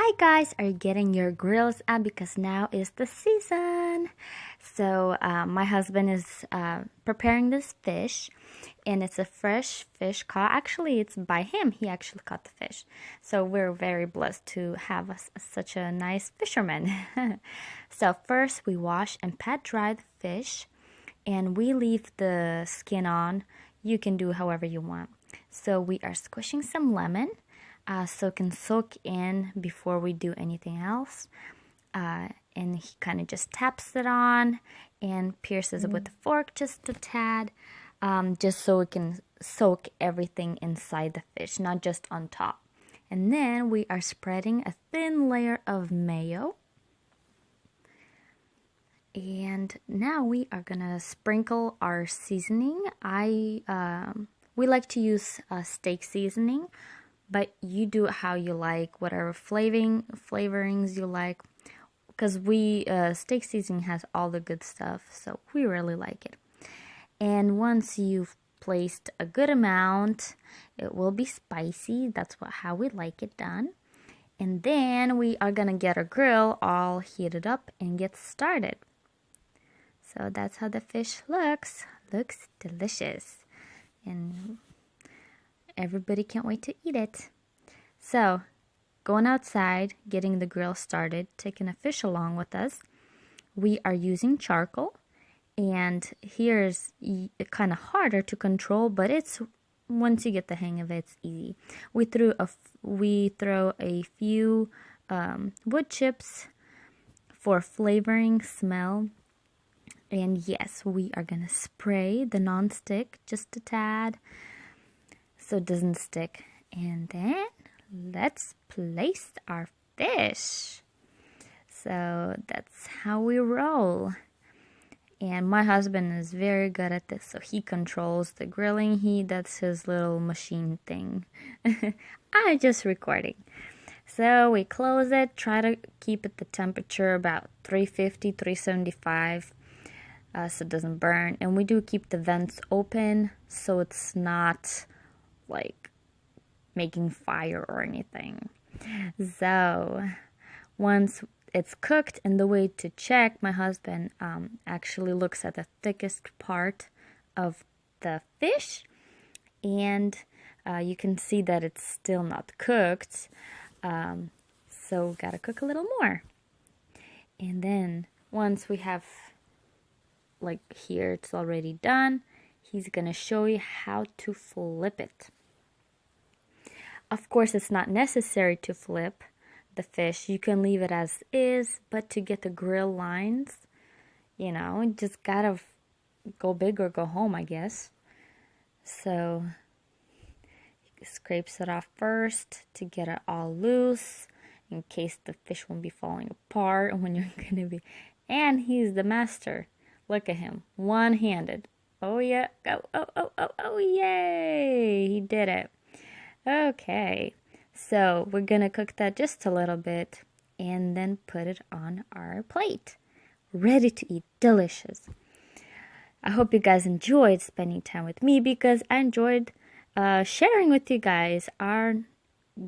Hi guys, are you getting your grills out because now is the season? So my husband is preparing this fish, and it's a fresh fish caught. Actually, it's by him. He actually caught the fish. So we're very blessed to have such a nice fisherman. So first we wash and pat dry the fish, and we leave the skin on. You can do however you want. So we are squishing some lemon. So it can soak in before we do anything else. And he kind of just taps it on and pierces it with a fork just a tad, just so it can soak everything inside the fish, not just on top. And then we are spreading a thin layer of mayo. And now we are gonna sprinkle our seasoning. We like to use steak seasoning, but you do it how you like, whatever flavorings you like, because steak seasoning has all the good stuff, so we really like it. And once you've placed a good amount, it will be spicy. That's how we like it done. And then we are gonna get our grill all heated up and get started. So that's how the fish looks. Looks delicious, and everybody can't wait to eat it. So, going outside, getting the grill started, taking a fish along with us. We are using charcoal, and here's kind of harder to control, but it's once you get the hang of it, it's easy. We throw a few wood chips for flavoring, smell. And yes, we are gonna spray the non-stick just a tad so it doesn't stick. And then let's place our fish. So that's how we roll. And my husband is very good at this, so he controls the grilling. That's his little machine thing. I'm just recording. So we close it, try to keep it the temperature about 350, 375. So it doesn't burn. And we do keep the vents open so it's not like making fire or anything. So once it's cooked, and the way to check, my husband actually looks at the thickest part of the fish, and you can see that it's still not cooked. So we gotta cook a little more. And then once we have, like here, it's already done, he's gonna show you how to flip it. Of course, it's not necessary to flip the fish. You can leave it as is, but to get the grill lines, you just gotta go big or go home, I guess. So he scrapes it off first to get it all loose, in case the fish won't be falling apart when you're gonna be. And he's the master. Look at him, one-handed. Oh yeah, oh yay! He did it. Okay, so we're gonna cook that just a little bit and then put it on our plate. Ready to eat, delicious. I hope you guys enjoyed spending time with me, because I enjoyed sharing with you guys our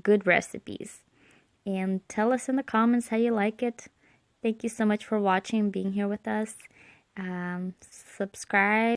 good recipes. And tell us in the comments how you like it. Thank you so much for watching and being here with us. Subscribe.